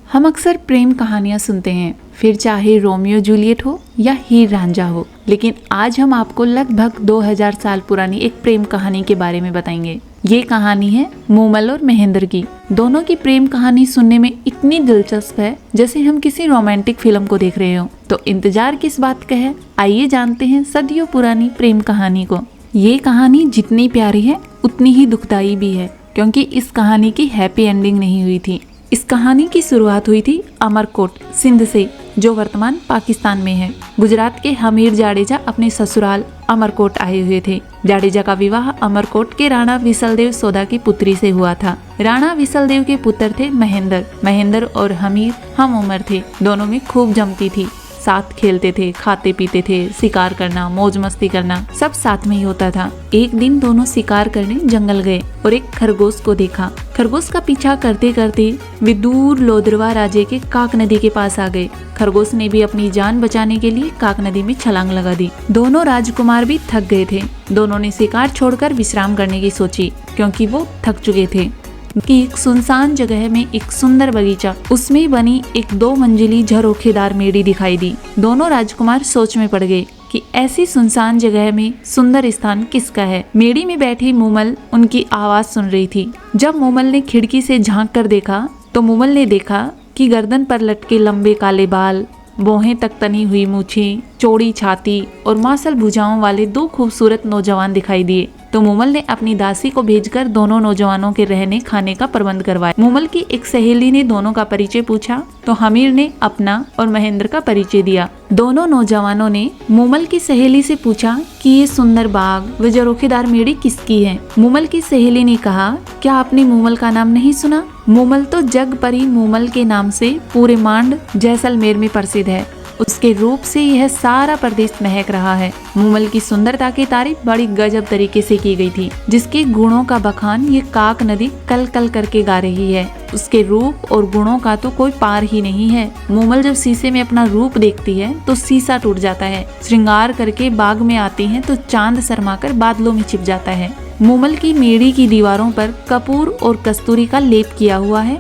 हम अक्सर प्रेम कहानियां सुनते हैं, फिर चाहे रोमियो जूलियट हो या हीर रांझा हो, लेकिन आज हम आपको लगभग 2000 साल पुरानी एक प्रेम कहानी के बारे में बताएंगे। ये कहानी है मूमल और महेंद्र की। दोनों की प्रेम कहानी सुनने में इतनी दिलचस्प है जैसे हम किसी रोमांटिक फिल्म को देख रहे हो। तो इंतजार किस बात का है, आइए जानते हैं सदियों पुरानी प्रेम कहानी को। ये कहानी जितनी प्यारी है उतनी ही दुखदाई भी है, क्योंकि इस कहानी की हैप्पी एंडिंग नहीं हुई थी। इस कहानी की शुरुआत हुई थी अमरकोट सिंध से, जो वर्तमान पाकिस्तान में है। गुजरात के हमीर जाडेजा अपने ससुराल अमरकोट आए हुए थे। जाडेजा का विवाह अमरकोट के राणा विसलदेव सोदा की पुत्री से हुआ था। राणा विसलदेव के पुत्र थे महेंद्र। महेंद्र और हमीर हम उम्र थे, दोनों में खूब जमती थी। साथ खेलते थे, खाते पीते थे, शिकार करना, मौज मस्ती करना सब साथ में ही होता था। एक दिन दोनों शिकार करने जंगल गए और एक खरगोश को देखा। खरगोश का पीछा करते करते वे दूर लोदरवा राज्य के काक नदी के पास आ गए। खरगोश ने भी अपनी जान बचाने के लिए काक नदी में छलांग लगा दी। दोनों राजकुमार भी थक गए थे। दोनों ने शिकार छोड़कर विश्राम करने की सोची, क्योंकि वो थक चुके थे। कि एक सुनसान जगह में एक सुंदर बगीचा, उसमें बनी एक 2 मंजिली झरोखेदार मेड़ी दिखाई दी। दोनों राजकुमार सोच में पड़ गए कि ऐसी सुनसान जगह में सुंदर स्थान किसका है। मेड़ी में बैठी मूमल उनकी आवाज सुन रही थी। जब मूमल ने खिड़की से झांक कर देखा तो मूमल ने देखा कि गर्दन पर लटके लंबे काले बाल, बोहें तक तनी हुई मूछें, चौड़ी छाती और मासल भुजाओं वाले 2 खूबसूरत नौजवान दिखाई दिए। तो मूमल ने अपनी दासी को भेजकर दोनों नौजवानों के रहने खाने का प्रबंध करवाया। मूमल की एक सहेली ने दोनों का परिचय पूछा तो हमीर ने अपना और महेंद्र का परिचय दिया। दोनों नौजवानों ने मूमल की सहेली से पूछा कि ये सुंदर बाग व झरोखेदार मेड़ी किसकी है। मूमल की सहेली ने कहा, क्या आपने मूमल का नाम नहीं सुना? मूमल तो जग परी मूमल के नाम से पूरे मांड जैसलमेर में प्रसिद्ध है। उसके रूप से यह सारा प्रदेश महक रहा है। मूमल की सुंदरता की तारीफ बड़ी गजब तरीके से की गई थी, जिसके गुणों का बखान ये काक नदी कल कल करके गा रही है। उसके रूप और गुणों का तो कोई पार ही नहीं है। मूमल जब शीशे में अपना रूप देखती है तो शीशा टूट जाता है। श्रृंगार करके बाग में आती है तो चांद शर्माकर बादलों में छिप जाता है। मूमल की मेड़ी की दीवारों पर कपूर और कस्तूरी का लेप किया हुआ है।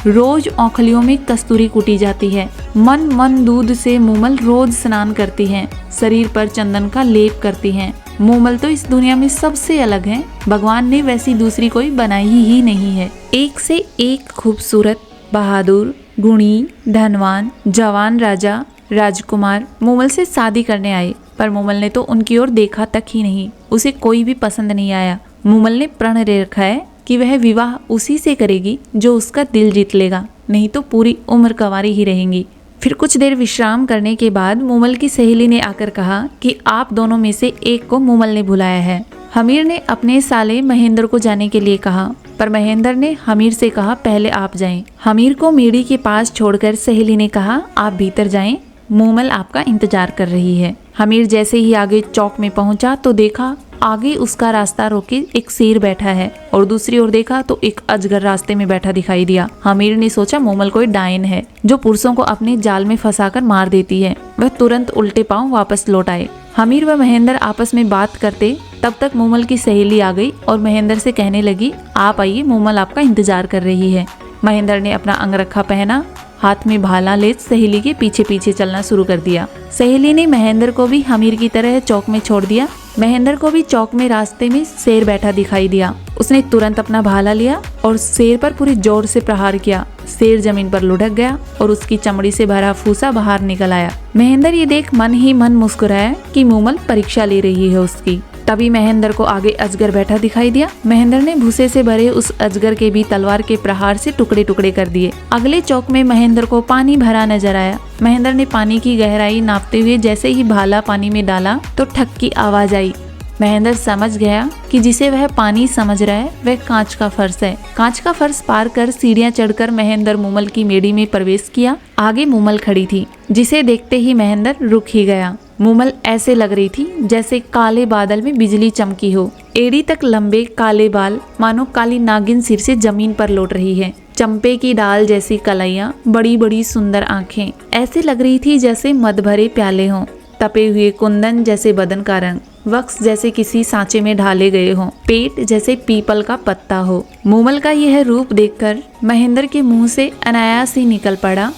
रोज औखलियों में कस्तूरी कूटी जाती है। मन दूध से मूमल रोज स्नान करती हैं। शरीर पर चंदन का लेप करती हैं। मूमल तो इस दुनिया में सबसे अलग है। भगवान ने वैसी दूसरी कोई बनाई ही नहीं है। एक से एक खूबसूरत, बहादुर, गुणी, धनवान, जवान राजा राजकुमार मूमल से शादी करने आए, पर मूमल ने तो उनकी ओर देखा तक ही नहीं। उसे कोई भी पसंद नहीं आया। मूमल ने प्रण ले रखा है कि वह विवाह उसी से करेगी जो उसका दिल जीत लेगा, नहीं तो पूरी उम्र कंवारी ही रहेंगी। फिर कुछ देर विश्राम करने के बाद मूमल की सहेली ने आकर कहा कि आप दोनों में से एक को मूमल ने बुलाया है। हमीर ने अपने साले महेंद्र को जाने के लिए कहा, पर महेंद्र ने हमीर से कहा पहले आप जाएं। हमीर को मेड़ी के पास छोड़कर सहेली ने कहा, आप भीतर जाएं, मूमल आपका इंतजार कर रही है। हमीर जैसे ही आगे चौक में पहुंचा तो देखा आगे उसका रास्ता रोके एक शेर बैठा है, और दूसरी ओर देखा तो एक अजगर रास्ते में बैठा दिखाई दिया। हमीर ने सोचा मूमल कोई डायन है जो पुरुषों को अपने जाल में फंसाकर मार देती है। वह तुरंत उल्टे पांव वापस लौट आए। हमीर व महेंद्र आपस में बात करते तब तक मूमल की सहेली आ गई और महेंद्र से कहने लगी, आप आइए, मूमल आपका इंतजार कर रही है। महेंद्र ने अपना अंगरखा पहना, हाथ में भाला ले सहेली के पीछे पीछे चलना शुरू कर दिया। सहेली ने महेंद्र को भी हमीर की तरह चौक में छोड़ दिया। महेंद्र को भी चौक में रास्ते में शेर बैठा दिखाई दिया। उसने तुरंत अपना भाला लिया और शेर पर पूरे जोर से प्रहार किया। शेर जमीन पर लुढ़क गया और उसकी चमड़ी से भरा फूसा बाहर निकल आया। महेंद्र ये देख मन ही मन मुस्कुराया कि मूमल परीक्षा ले रही है उसकी। तभी महेंद्र को आगे अजगर बैठा दिखाई दिया। महेंद्र ने भूसे से भरे उस अजगर के भी तलवार के प्रहार से टुकड़े टुकड़े कर दिए। अगले चौक में महेंद्र को पानी भरा नजर आया। महेंद्र ने पानी की गहराई नापते हुए जैसे ही भाला पानी में डाला तो ठक की आवाज आई। महेंद्र समझ गया कि जिसे वह पानी समझ रहा है वह कांच का फर्श है। कांच का फर्श पार कर सीढ़ियां चढ़कर महेंद्र मूमल की मेड़ी में प्रवेश किया। आगे मूमल खड़ी थी, जिसे देखते ही महेंद्र रुक ही गया। मूमल ऐसे लग रही थी जैसे काले बादल में बिजली चमकी हो। एड़ी तक लंबे काले बाल मानो काली नागिन सिर से जमीन पर लौट रही है। चंपे की डाल जैसी कलाइयां, बड़ी बड़ी सुंदर आंखें, ऐसे लग रही थी जैसे मद भरे प्याले हों। तपे हुए कुंदन जैसे बदन का रंग, वक्स जैसे किसी सांचे में ढाले गए हों, पेट जैसे पीपल का पत्ता हो। मूमल का यह रूप देखकर महेंद्र के मुंह से अनायास ही निकल पड़ा,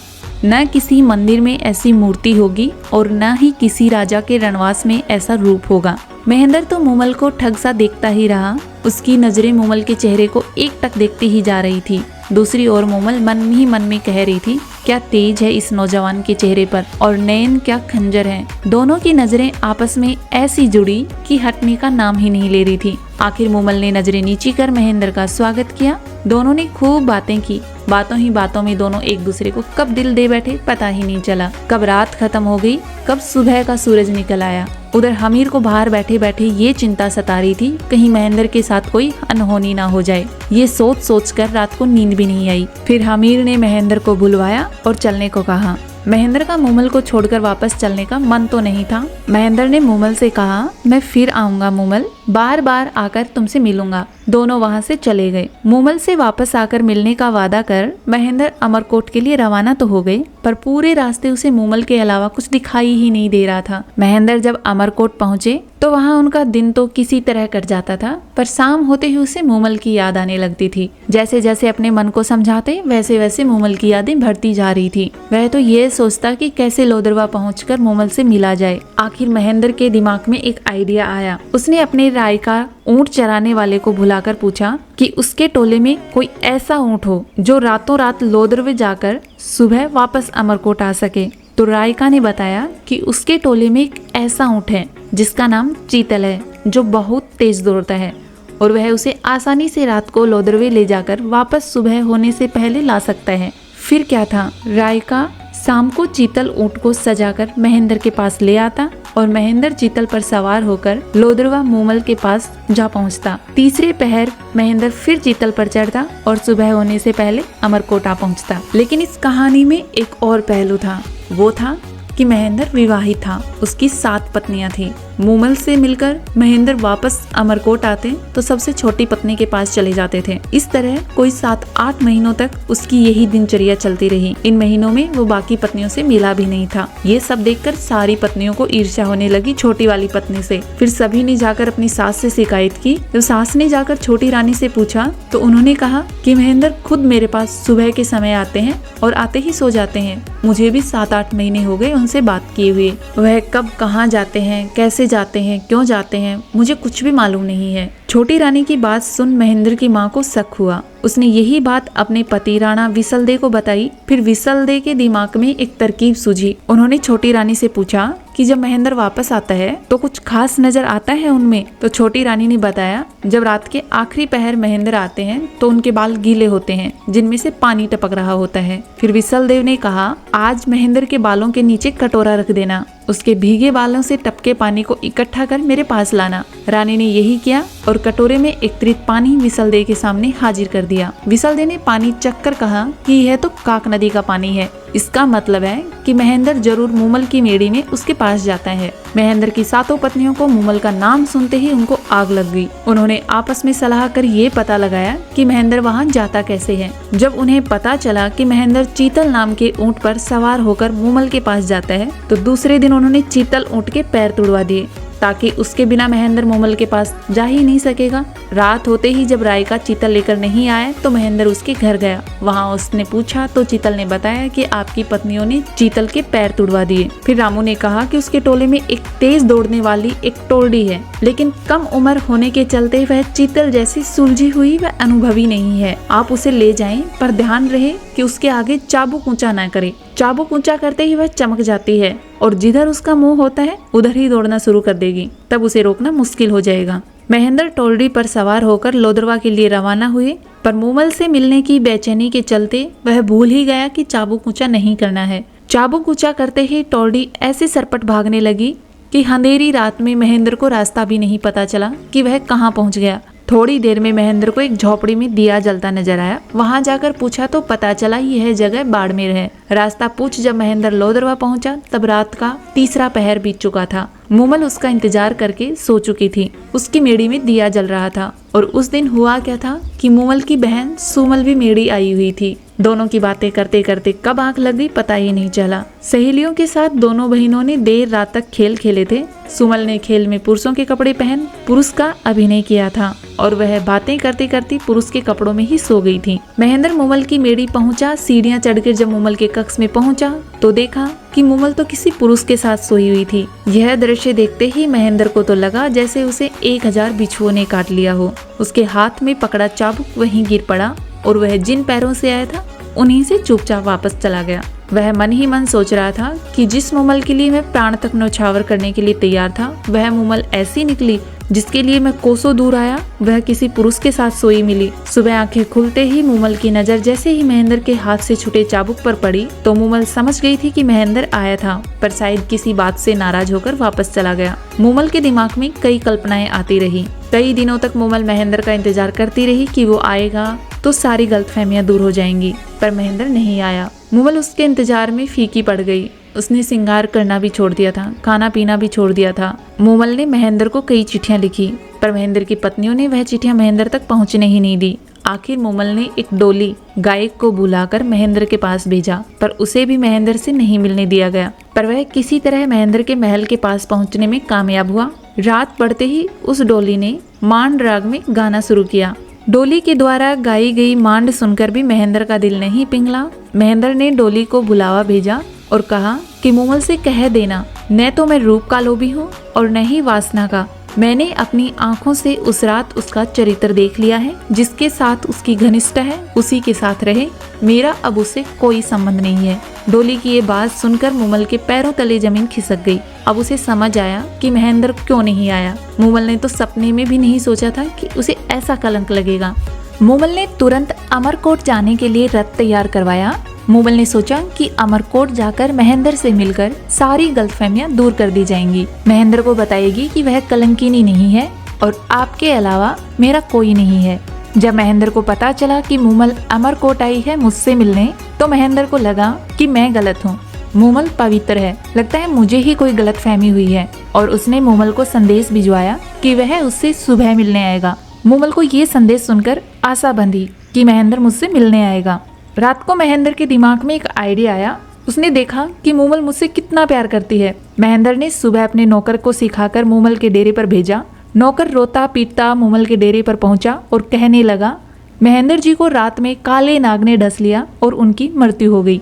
न किसी मंदिर में ऐसी मूर्ति होगी और न ही किसी राजा के रणवास में ऐसा रूप होगा। महेंद्र तो मूमल को ठग सा देखता ही रहा। उसकी नजरें मूमल के चेहरे को एकटक देखती ही जा रही थी। दूसरी ओर मूमल मन ही मन में कह रही थी, क्या तेज है इस नौजवान के चेहरे पर, और नयन क्या खंजर है। दोनों की नजरें आपस में ऐसी जुड़ी कि हटने का नाम ही नहीं ले रही थी। आखिर मूमल ने नजरें नीची कर महेंद्र का स्वागत किया। दोनों ने खूब बातें की। बातों ही बातों में दोनों एक दूसरे को कब दिल दे बैठे पता ही नहीं चला। कब रात खत्म हो गई, कब सुबह का सूरज निकल आया। उधर हमीर को बाहर बैठे बैठे ये चिंता सता रही थी, कहीं महेंद्र के साथ कोई अनहोनी ना हो जाए। ये सोच सोच कर रात को नींद भी नहीं आई। फिर हमीर ने महेंद्र को बुलवाया और चलने को कहा। महेंद्र का मूमल को छोड़कर वापस चलने का मन तो नहीं था। महेंद्र ने मूमल से कहा, मैं फिर आऊंगा मूमल, बार बार आकर तुमसे मिलूंगा। दोनों वहां से चले गए। मूमल से वापस आकर मिलने का वादा कर महेंद्र अमरकोट के लिए रवाना तो हो गए, पर पूरे रास्ते उसे मूमल के अलावा कुछ दिखाई ही नहीं दे रहा था। महेंद्र जब अमरकोट पहुंचे तो वहां उनका दिन तो किसी तरह कट जाता था, पर शाम होते ही उसे मूमल की याद आने लगती थी। जैसे जैसे अपने मन को समझाते वैसे वैसे मूमल की यादें बढ़ती जा रही थी। वह तो ये सोचता कि कैसे लोदरवा पहुंचकर मूमल से मिला जाए। आखिर महेंद्र के दिमाग में एक आइडिया आया। उसने अपने राय का ऊंट चराने वाले को बुलाकर पूछा कि उसके टोले में कोई ऐसा ऊंट हो जो रातों रात लोदरवे जाकर सुबह वापस अमरकोट आ सके। तो रायका ने बताया कि उसके टोले में एक ऐसा ऊंट है जिसका नाम चीतल है, जो बहुत तेज दौड़ता है और वह उसे आसानी से रात को लोदरवे ले जाकर वापस सुबह होने से पहले ला सकता है। फिर क्या था, रायका शाम को चीतल ऊंट को सजाकर महेंद्र के पास ले आता और महेंद्र चीतल पर सवार होकर लोदरवा मूमल के पास जा पहुंचता। तीसरे पहर महेंद्र फिर चीतल पर चढ़ता और सुबह होने से पहले अमरकोट आ पहुंचता। लेकिन इस कहानी में एक और पहलू था। वो था कि महेंद्र विवाहित था। उसकी 7 पत्नियां थी। मूमल से मिलकर महेंद्र वापस अमरकोट आते तो सबसे छोटी पत्नी के पास चले जाते थे। इस तरह कोई 7-8 महीनों तक उसकी यही दिनचर्या चलती रही। इन महीनों में वो बाकी पत्नियों से मिला भी नहीं था। ये सब देखकर सारी पत्नियों को ईर्ष्या होने लगी छोटी वाली पत्नी से। फिर सभी ने जाकर अपनी सास से शिकायत की। जब सास ने जाकर छोटी रानी से पूछा तो उन्होंने कहा कि महेंद्र खुद मेरे पास सुबह के समय आते हैं और आते ही सो जाते हैं। मुझे भी 7-8 महीने हो गए उनसे बात किए हुए। वह कब कहाँ जाते हैं, कैसे जाते हैं, क्यों जाते हैं, मुझे कुछ भी मालूम नहीं है। छोटी रानी की बात सुन महेंद्र की माँ को शक हुआ। उसने यही बात अपने पति राणा विसलदेव को बताई। फिर विसलदेव के दिमाग में एक तरकीब सूझी। उन्होंने छोटी रानी से पूछा कि जब महेंद्र वापस आता है तो कुछ खास नजर आता है उनमें। तो छोटी रानी ने बताया, जब रात के आखिरी पहर महेंद्र आते हैं तो उनके बाल गीले होते हैं, जिनमें से पानी टपक रहा होता है। फिर विसलदेव ने कहा, आज महेंद्र के बालों के नीचे कटोरा रख देना, उसके भीगे बालों से टपके पानी को इकट्ठा कर मेरे पास लाना। रानी ने यही किया और कटोरे में एकत्रित पानी विसलदेव के सामने हाजिर कर दिया। विसलदेव ने पानी चखकर कहा कि यह तो काक नदी का पानी है। इसका मतलब है कि महेंद्र जरूर मूमल की मेड़ी में उसके पास जाता है। महेंद्र की 7 पत्नियों को मूमल का नाम सुनते ही उनको आग लग गई। उन्होंने आपस में सलाह कर ये पता लगाया कि महेंद्र वहाँ जाता कैसे है। जब उन्हें पता चला कि महेंद्र चीतल नाम के ऊंट पर सवार होकर मूमल के पास जाता है तो दूसरे दिन उन्होंने चीतल ऊंट के पैर तुड़वा दिए, ताकि उसके बिना महेंद्र मूमल के पास जा ही नहीं सकेगा। रात होते ही जब रायका चीतल लेकर नहीं आया तो महेंद्र उसके घर गया। वहाँ उसने पूछा तो चीतल ने बताया कि आपकी पत्नियों ने चीतल के पैर तुड़वा दिए। फिर रामू ने कहा कि उसके टोले में एक तेज दौड़ने वाली एक टोरडी है, लेकिन कम उम्र होने के चलते वह चीतल जैसी सुलझी हुई व अनुभवी नहीं है। आप उसे ले जाएं, पर ध्यान रहे कि उसके आगे चाबुक ऊंचा न करे। चाबुक ऊंचा करते ही वह चमक जाती है और जिधर उसका मुंह होता है उधर ही दौड़ना शुरू कर देगी। तब उसे रोकना मुश्किल हो जाएगा। महेंद्र टोरडी पर सवार होकर लोदरवा के लिए रवाना हुए, पर मूमल से मिलने की बेचैनी के चलते वह भूल ही गया कि चाबुक ऊंचा नहीं करना है। चाबुक ऊंचा करते ही टोरडी ऐसे सरपट भागने लगी कि अंधेरी रात में महेंद्र को रास्ता भी नहीं पता चला कि वह कहाँ पहुँच गया। थोड़ी देर में महेंद्र को एक झोपड़ी में दिया जलता नजर आया। वहां जाकर पूछा तो पता चला यह जगह बाड़मेर है। रास्ता पूछ जब महेंद्र लोदरवा पहुंचा तब रात का 3रा पहर बीत चुका था। मूमल उसका इंतजार करके सो चुकी थी। उसकी मेड़ी में दिया जल रहा था। और उस दिन हुआ क्या था कि मूमल की बहन सुमल भी मेड़ी आई हुई थी। दोनों की बातें करते करते कब आंख लग गई पता ही नहीं चला। सहेलियों के साथ दोनों बहनों ने देर रात तक खेल खेले थे। सुमल ने खेल में पुरुषों के कपड़े पहन पुरुष का अभिनय किया था और वह बातें करते करते पुरुष के कपड़ों में ही सो गई थी। महेंद्र मूमल की मेड़ी पहुंचा। सीढ़ियां चढ़कर जब मूमल के कक्ष में पहुंचा तो देखा कि मूमल तो किसी पुरुष के साथ सोई हुई थी। यह दृश्य देखते ही महेंद्र को तो लगा जैसे उसे 1000 बिच्छुओं ने काट लिया हो। उसके हाथ में पकड़ा चाबुक वहीं गिर पड़ा और वह जिन पैरों से आया था उन्हीं से चुपचाप वापस चला गया। वह मन ही मन सोच रहा था कि जिस मूमल के लिए मैं प्राण तक न्यौछावर करने के लिए तैयार था वह मूमल ऐसी निकली जिसके लिए मैं कोसों दूर आया वह किसी पुरुष के साथ सोई मिली। सुबह आंखें खुलते ही मूमल की नजर जैसे ही महेंद्र के हाथ से छूटे चाबुक पर पड़ी तो मूमल समझ गई थी कि महेंद्र आया था, पर शायद किसी बात से नाराज होकर वापस चला गया। मूमल के दिमाग में कई कल्पनाएं आती रही। कई दिनों तक मूमल महेंद्र का इंतजार करती रही कि वो आएगा तो सारी गलतफहमियां दूर हो जाएंगी, पर महेंद्र नहीं आया। मूमल उसके इंतजार में फीकी पड़ गई। उसने श्रृंगार करना भी छोड़ दिया था, खाना पीना भी छोड़ दिया था। मूमल ने महेंद्र को कई चिट्ठियां लिखी, पर महेंद्र की पत्नियों ने वह चिट्ठियां महेंद्र तक पहुंचने ही नहीं दी। आखिर मूमल ने एक डोली गायक को बुलाकर महेंद्र के पास भेजा, पर उसे भी महेंद्र से नहीं मिलने दिया गया। पर वह किसी तरह महेंद्र के महल के पास पहुंचने में कामयाब हुआ। रात पड़ते ही उस डोली ने मांड राग में गाना शुरू किया। डोली के द्वारा गाई गई मांड सुनकर भी महेंद्र का दिल नहीं पिघला। महेंद्र ने डोली को बुलावा भेजा और कहा कि मूमल से कह देना, न तो मैं रूप का लोभी हूँ और न ही वासना का। मैंने अपनी आंखों से उस रात उसका चरित्र देख लिया है। जिसके साथ उसकी घनिष्ठता है उसी के साथ रहे, मेरा अब उससे कोई संबंध नहीं है। डोली की ये बात सुनकर मूमल के पैरों तले जमीन खिसक गई। अब उसे समझ आया कि महेंद्र क्यों नहीं आया। मूमल ने तो सपने में भी नहीं सोचा था कि उसे ऐसा कलंक लगेगा। मूमल ने तुरंत अमरकोट जाने के लिए रथ तैयार करवाया। मूमल ने सोचा कि अमरकोट जाकर महेंद्र से मिलकर सारी गलतफहमियां दूर कर दी जाएंगी। महेंद्र को बताएगी कि वह कलंकिनी नहीं है और आपके अलावा मेरा कोई नहीं है। जब महेंद्र को पता चला कि मूमल अमरकोट आई है मुझसे मिलने, तो महेंद्र को लगा कि मैं गलत हूँ। मूमल पवित्र है, लगता है मुझे ही कोई गलतफहमी हुई है। और उसने मूमल को संदेश भिजवाया कि वह उससे सुबह मिलने आएगा। मूमल को ये संदेश सुनकर आशा बंधी कि महेंद्र मुझसे मिलने आएगा। रात को महेंद्र के दिमाग में एक आइडिया आया। उसने देखा कि मूमल मुझसे कितना प्यार करती है। महेंद्र ने सुबह अपने नौकर को सिखाकर मूमल के डेरे पर भेजा। नौकर रोता पीटता मूमल के डेरे पर पहुंचा और कहने लगा, महेंद्र जी को रात में काले नाग ने डस लिया और उनकी मृत्यु हो गई।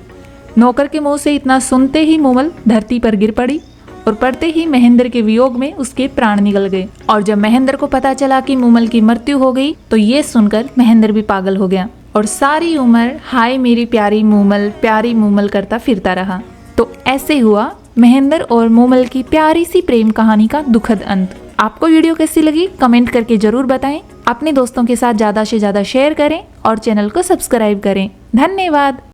नौकर के मुंह से इतना सुनते ही मूमल धरती पर गिर पड़ी और पड़ते ही महेंद्र के वियोग में उसके प्राण निकल गए। और जब महेंद्र को पता चला कि मूमल की मृत्यु हो गई तो ये सुनकर महेंद्र भी पागल हो गया और सारी उम्र हाय मेरी प्यारी मूमल करता फिरता रहा। तो ऐसे हुआ महेंद्र और मूमल की प्यारी सी प्रेम कहानी का दुखद अंत। आपको वीडियो कैसी लगी कमेंट करके जरूर बताएं। अपने दोस्तों के साथ ज्यादा से ज्यादा शेयर करें और चैनल को सब्सक्राइब करें। धन्यवाद।